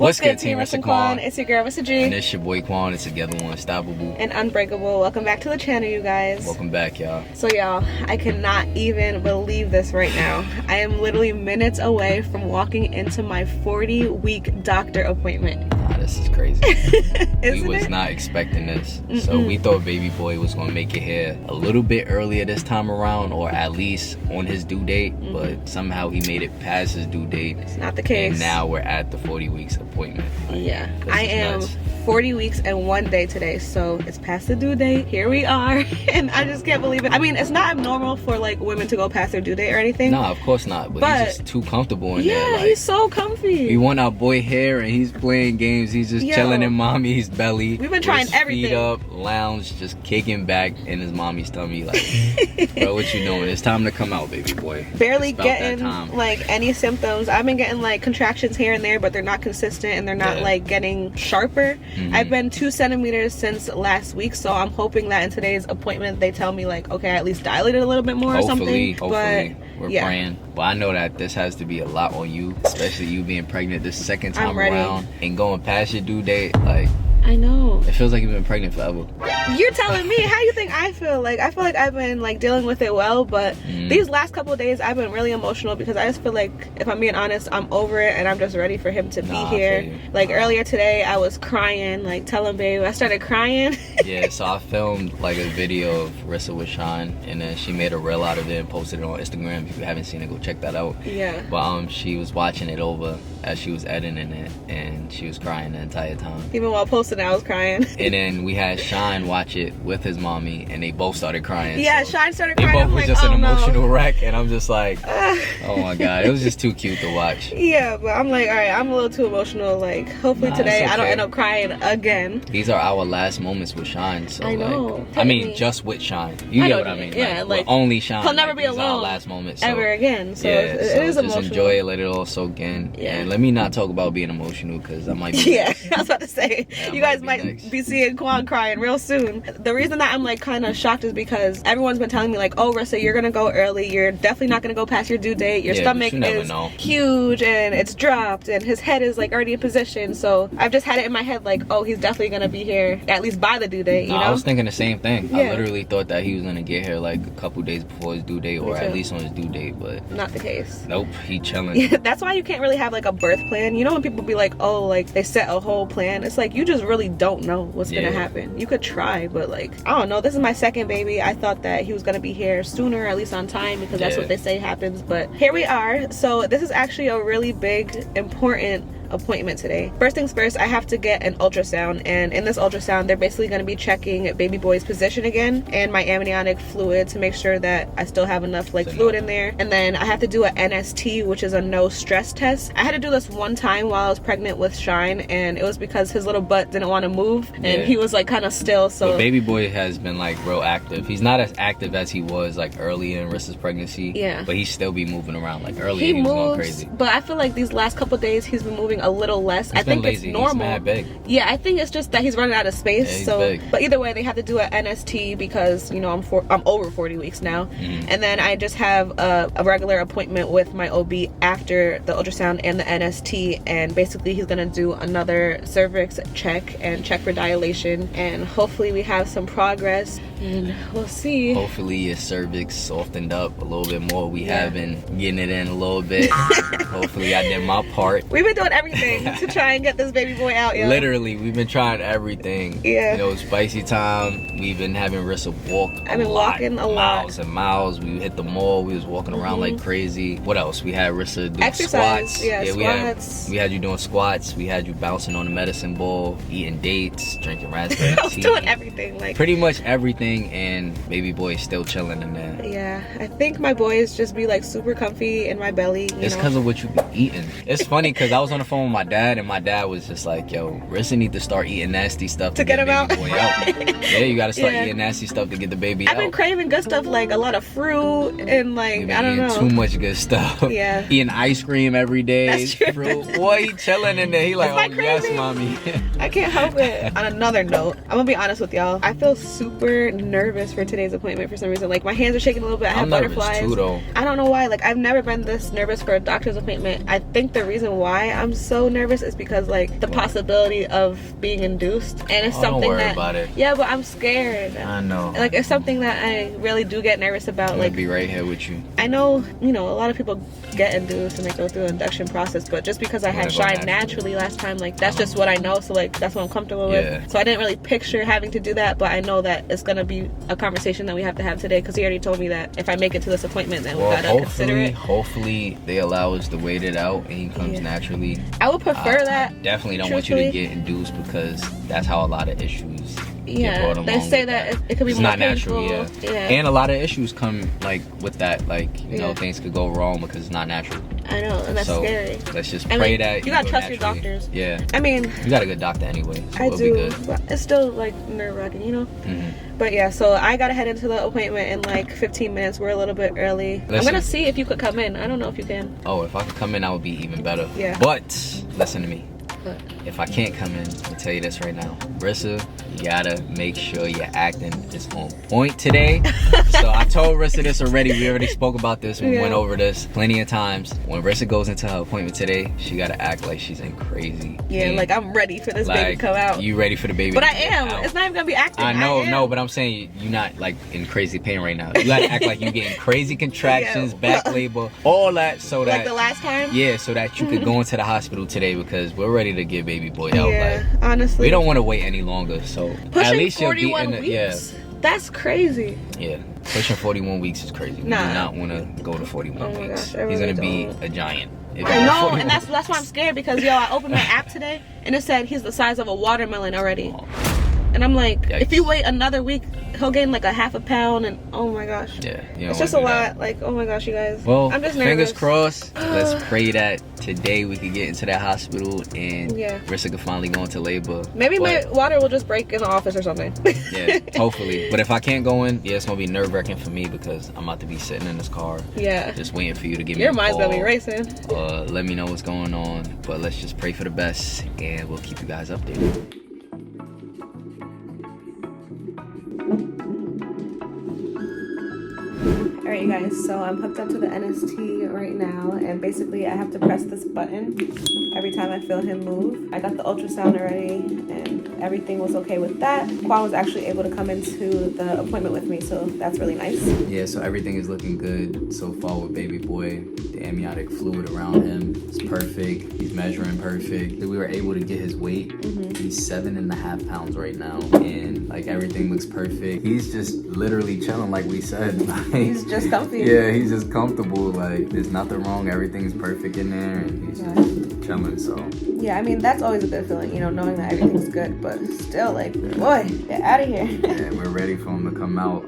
What's good, Team Rissa Quan? It's your girl, Rissa G. And it's your boy Quan. It's Together We're Unstoppable. And Unbreakable. Welcome back to the channel, you guys. Welcome back, y'all. So, y'all, I cannot even believe this right now. I am literally minutes away from walking into my 40-week doctor appointment. Nah, this is crazy. We was it? not expecting this. So we thought baby boy was going to make it here a little bit earlier this time around, or at least on his due date. But somehow he made it past his due date. It's not the case. And now we're at the 40 weeks appointment. Yeah. This I is am nuts. 40 weeks and 1 day today, so it's past the due date. Here we are. And I just can't believe it. I mean, it's not abnormal for like women to go past their due date or anything. Nah, of course not. But he's just too comfortable in there. Yeah, Like, he's so comfy. we want our boy here and he's playing games. He's just chilling in mommy's belly. We've been trying with his everything. Feet up, lounge, just kicking back in his mommy's tummy. Like, bro, what you doing? It's time to come out, baby boy. Barely It's about that getting time. like any symptoms. I've been getting like contractions here and there, but they're not consistent and they're not like getting sharper. I've been 2 centimeters since last week, so I'm hoping that in today's appointment they tell me like, okay, I at least dilate it a little bit more or something. Hopefully, we're yeah. praying. But I know that this has to be a lot on you, especially you being pregnant this second time I'm ready. around and going past your due date. Like, I know. it feels like you've been pregnant forever. You're telling me. How you think I feel? Like, I feel like I've been like dealing with it well, but these last couple of days I've been really emotional because I just feel like, if I'm being honest, I'm over it and I'm just ready for him to be I here. feel you. Like earlier today I was crying, like telling babe, I started crying. Yeah, so I filmed like a video of Rissa with Shine, and then she made a reel out of it and posted it on Instagram. If you haven't seen it, go check that out. Yeah. But she was watching it over as she was editing it, and she was crying the entire time. Even while posting it, I was crying. And then we had Shine watch it with his mommy, and they both started crying. Yeah, so Shine started they crying. both I'm was like, just oh an no. emotional wreck, and I'm just like, oh my god, it was just too cute to watch. Yeah, but I'm like, all right, I'm a little too emotional. Like, hopefully Nah, today it's I don't okay. end up crying again. These are our last moments with Shine, so I know. like, I mean, just with Shine. You I get know what I what you mean? mean. Yeah, like, with only Shine. he'll never like, be these are our alone last moments so. ever again. So Yeah, it so is just emotional. enjoy it, let it all soak in. Yeah. And let me not talk about being emotional because I might be Yeah, I was about to say, Yeah, you guys might be might next. be seeing Quan crying real soon. The reason that I'm like kind of shocked is because everyone's been telling me like, oh Rissa, you're gonna go early, you're definitely not gonna go past your due date, your Yeah, but stomach you never is know. huge and it's dropped and his head is like already in position. So I've just had it in my head like, oh, he's definitely gonna be here at least by the due date, you Nah, know? I was thinking the same thing. Yeah. I literally thought that he was gonna get here like a couple days before his due date, or too. at least on his due date, but Not the case. nope, he chilling. Yeah, that's why you can't really have like a birth plan. You know when people be like, oh, like they set a whole plan, it's like you just really don't know what's gonna happen. You could try, but like, I don't know. This is my second baby. I thought that he was gonna be here sooner, at least on time, because that's what they say happens. But here we are. So this is actually a really big, important appointment today. First things first, I have to get an ultrasound, and in this ultrasound they're basically going to be checking baby boy's position again and my amniotic fluid to make sure that I still have enough like fluid in there. And then I have to do a NST, which is a no stress test. I had to do this one time while I was pregnant with Shine, and it was because his little butt didn't want to move and he was like kind of still. So But baby boy has been like real active. He's not as active as he was like early in Rissa's pregnancy. Yeah. But he still be moving around. Like earlier he he was going moves, crazy. but I feel like these last couple days he's been moving a little less. He's I think been lazy. it's normal. He's mad big. Yeah, I think it's just that he's running out of space. Yeah, he's so big. but either way they have to do an NST because, you know, I'm over 40 weeks now. And then I just have a regular appointment with my OB after the ultrasound and the NST, and basically he's gonna do another cervix check and check for dilation, and hopefully we have some progress and we'll see. Hopefully your cervix softened up a little bit more. We have been getting it in a little bit. Hopefully I did my part. We've been doing everything to try and get this baby boy out, yo. Literally, we've been trying everything. Yeah. You know, spicy time. We've been having Rissa walk I've been walking a lot. miles and miles. We hit the mall. We was walking around like crazy. What else? We had Rissa doing Exercise, squats. yeah, squats. We had you doing squats. We had you bouncing on the medicine ball, eating dates, drinking raspberry I was tea. doing everything, like Pretty much everything, and baby boy is still chilling in there. yeah. I think my boys just be like super comfy in my belly. You It's know? because of what you be eating. It's funny because I was on the phone with my dad, and my dad was just like, yo, Rissa need to start eating nasty stuff to get get him out. baby boy out. Yeah, you gotta start Yeah. eating nasty stuff to get the baby I've out. been craving good stuff, like a lot of fruit and like, You I don't eating know. too much good stuff. Yeah. Eating ice cream every day. That's true. Fruit. Boy, he chilling in there. He like, It's oh my yes, craving. mommy. I can't help it. On another note, I'm gonna be honest with y'all. I feel super nervous for today's appointment for some reason. Like my hands are shaking a little bit. I have I'm nervous butterflies. too, though. I don't know why. Like I've never been this nervous for a doctor's appointment. I think the reason why I'm so nervous is because like the possibility of being induced, and it's something don't worry that. about it. Yeah, but I'm scared. I know. Like it's something that I really do get nervous about. I'm like gonna be right here with you. I know, you know, a lot of people get induced and they go through an induction process, but just because I had gonna go shined naturally last time, like that's just what I know. So like that's what I'm comfortable Yeah. with. So I didn't really picture having to do that, but I know that it's gonna be a conversation that we have to have today because he already told me that if I make it to this appointment, then we Well, gotta consider it. hopefully they allow us to wait it out and he comes naturally. I would prefer that. I definitely don't want you to get induced because that's how a lot of issues get brought along. They say with that it could be it's more not natural, painful. yeah. And a lot of issues come like with that, like you know, things could go wrong because it's not natural. I know, and that's so scary. Let's just I pray mean, that you gotta go trust your naturally. doctors. Yeah. I mean, you got a good doctor anyway. So I it'll do, be good. but it's still like nerve-wracking, you know. But yeah, so I gotta head into the appointment in like 15 minutes. We're a little bit early. I'm gonna see if you could come in. I don't know if you can. Oh, if I could come in, I would be even better. Yeah. But listen to me. What? If I can't come in, I'll tell you this right now. Rissa, you gotta make sure your acting is on point today. So I told Rissa this already. We already spoke about this. We went over this plenty of times. When Rissa goes into her appointment today, she gotta act like she's in crazy pain. Like I'm ready for this baby to come out. You ready for the baby? But to I am. out. It's not even gonna be acting. I know, no, but I'm saying you're not like in crazy pain right now. You gotta act like you're getting crazy contractions, back labor, all that, so that like the last time. Yeah, so that you could go into the hospital today because we're ready to get baby boy out. Yeah, like, honestly, we don't want to wait any longer. So pushing at least you'll be 41 in the weeks. That's crazy. Yeah, pushing 41 weeks is crazy. We do not want to go to 41 weeks. Gosh, He's gonna be a giant. I know, and that's why I'm scared because I opened my app today and it said he's the size of a watermelon already. And I'm like, Yikes. if you wait another week, he'll gain like a half a pound, and oh my gosh. Yeah, it's just a lot. Like, oh my gosh, you guys. Well, I'm just nervous. fingers crossed. Let's pray that today we could get into that hospital and Rissa could finally go into labor. Maybe my water will just break in the office or something. Yeah, hopefully. But if I can't go in, it's gonna be nerve-wracking for me because I'm about to be sitting in this car. Yeah. Just waiting for you to give me Your a mind's call. gonna be racing. Let me know what's going on. But let's just pray for the best and we'll keep you guys updated. Alright you guys, so I'm hooked up to the NST right now, and basically I have to press this button every time I feel him move. I got the ultrasound already and everything was okay with that. Quan was actually able to come into the appointment with me, so that's really nice. Yeah, so everything is looking good so far with baby boy. The amniotic fluid around him is perfect. He's measuring perfect. We were able to get his weight. He's 7.5 pounds right now, and like everything looks perfect. He's just literally chilling, like we said. He's just comfy. Yeah, he's just comfortable. Like there's nothing wrong. Everything's perfect in there, and he's just chilling. So yeah, I mean that's always a good feeling, you know, knowing that everything's good. But still, like, boy, get out of here. Yeah, we're ready for him to come out.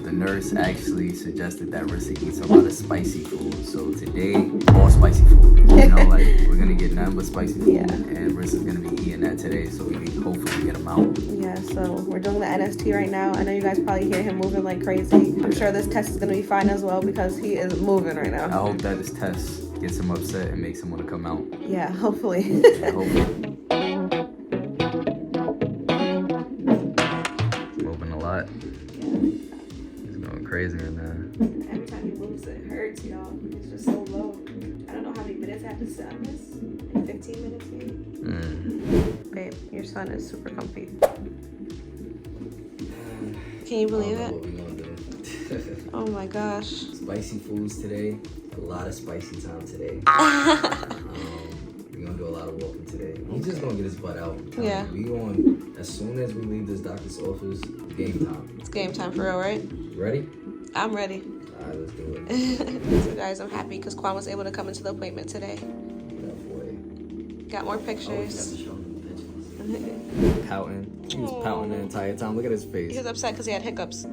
The nurse actually suggested that Rissa eats a lot of spicy food. So today, all spicy food. You know, like we're gonna get nothing but spicy food, and Rissa's gonna be eating that today. So we can hopefully get him out. Yeah, so we're doing the NST right now. I know you guys probably hear him moving like crazy. I'm sure this test is gonna be fine as well because he is moving right now. I hope that this test gets him upset and makes him want to come out. Yeah, hopefully. Yeah, hopefully. Moving a lot. He's going crazy right now. Every time he moves, it hurts, y'all. It's just so low. I don't know how many minutes I have to sit on this. 15 minutes maybe. Babe, your son is super comfy. Can you believe it? What we gonna do? Oh my gosh. Spicy foods today. A lot of spicy time today. We're gonna do a lot of walking today. He's just gonna get his butt out. Yeah. We going as soon as we leave this doctor's office. Game time. It's game time for real, right? You ready? I'm ready. All right, let's do it. So guys, I'm happy because Quan was able to come into the appointment today. That boy. Got more pictures. Pouting. He was pouting the entire time. Look at his face. He was upset because he had hiccups.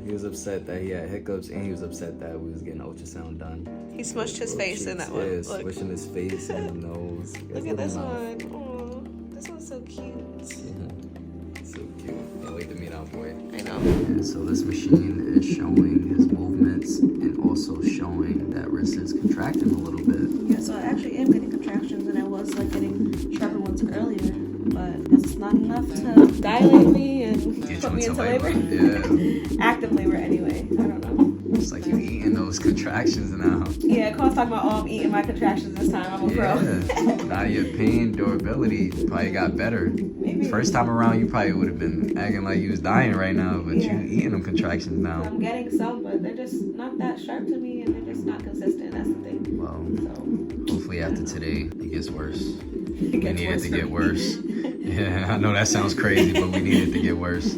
He was upset that he had hiccups, and he was upset that we was getting ultrasound done. He smushed his face in that one. Yeah, Look. smushing his face and his nose. Look at this one. Oh, this one's so cute. So cute. Can't wait to meet our boy. I know. And so this machine is showing his movements and also showing that Rissa is contracting a little bit. Yeah, so I actually am getting contractions, and I was like getting sharper ones earlier. but that's not enough to dilate me and Get put you me into labor. labor. Yeah. Active labor anyway. I don't know. It's like you eating those contractions now. Yeah, Cole's talking about, oh, I'm eating my contractions this time. I'm a pro. Now your pain durability probably got better. Maybe. First time around, you probably would have been acting like you was dying right now, but Yeah. you eating them contractions now. I'm getting some, but they're just not that sharp to me, and they're just not consistent. That's the thing. Well, So hopefully after today, it gets worse. it We gets need it worse to for get me. worse. Yeah, I know that sounds crazy, but we need it to get worse.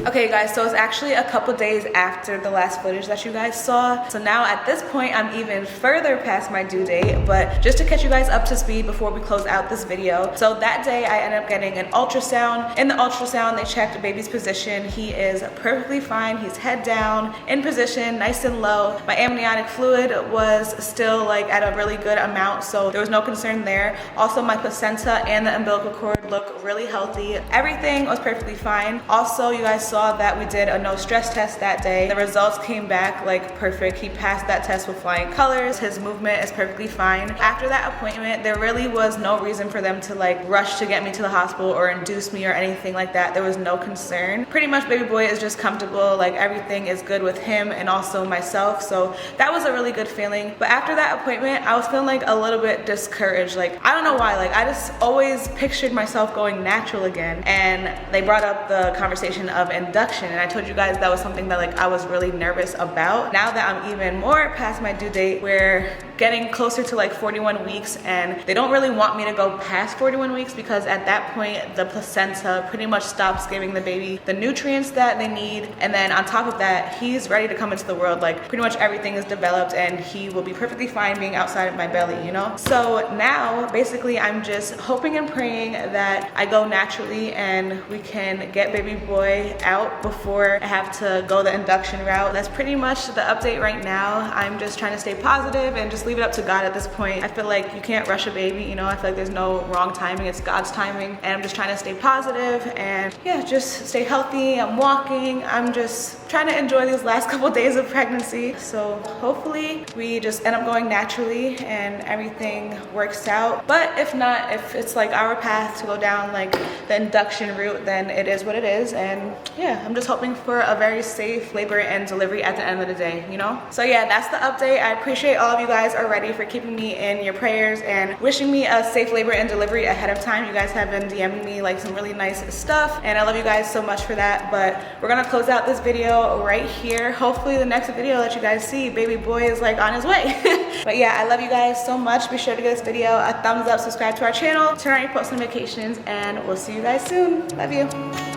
Okay guys, so it's actually a couple days after the last footage that you guys saw. So now at this point, I'm even further past my due date, but just to catch you guys up to speed before we close out this video. So that day I ended up getting an ultrasound. In the ultrasound, they checked the baby's position. He is perfectly fine. He's head down, in position, nice and low. My amniotic fluid was still like at a really good amount, so there was no concern there. Also, my placenta and the umbilical cord look really healthy. Everything was perfectly fine. Also, you guys saw that we did a no stress test that day. The results came back like perfect. He passed that test with flying colors. His movement is perfectly fine. After that appointment, there really was no reason for them to like rush to get me to the hospital or induce me or anything like that. There was no concern. Pretty much baby boy is just comfortable. Like everything is good with him and also myself. So that was a really good feeling. But after that appointment, I was feeling like a little bit discouraged. Like, I don't know why. Like, I just always pictured myself going natural again. And they brought up the conversation of induction, and I told you guys that was something that like I was really nervous about. Now that I'm even more past my due date, we're getting closer to like 41 weeks, and they don't really want me to go past 41 weeks because at that point the placenta pretty much stops giving the baby the nutrients that they need, and then on top of that, he's ready to come into the world. Like pretty much everything is developed and he will be perfectly fine being outside of my belly, you know? So now basically I'm just hoping and praying that I go naturally and we can get baby boy out before I have to go the induction route. That's pretty much the update right now. I'm just trying to stay positive and just leave it up to God at this point. I feel like you can't rush a baby, you know? I feel like there's no wrong timing, it's God's timing. And I'm just trying to stay positive and yeah, just stay healthy. I'm walking. I'm just trying to enjoy these last couple days of pregnancy. So hopefully we just end up going naturally and everything works out. But if not, if it's like our path to go down like the induction route, then it is what it is. And yeah, I'm just hoping for a very safe labor and delivery at the end of the day, you know? So yeah, that's the update. I appreciate all of you guys already for keeping me in your prayers and wishing me a safe labor and delivery ahead of time. You guys have been DMing me like some really nice stuff, and I love you guys so much for that. But we're gonna close out this video right here. Hopefully the next video that you guys see, baby boy is like on his way. But yeah, I love you guys so much. Be sure to give this video a thumbs up, subscribe to our channel, turn on your post notifications, and we'll see you guys soon. Love you.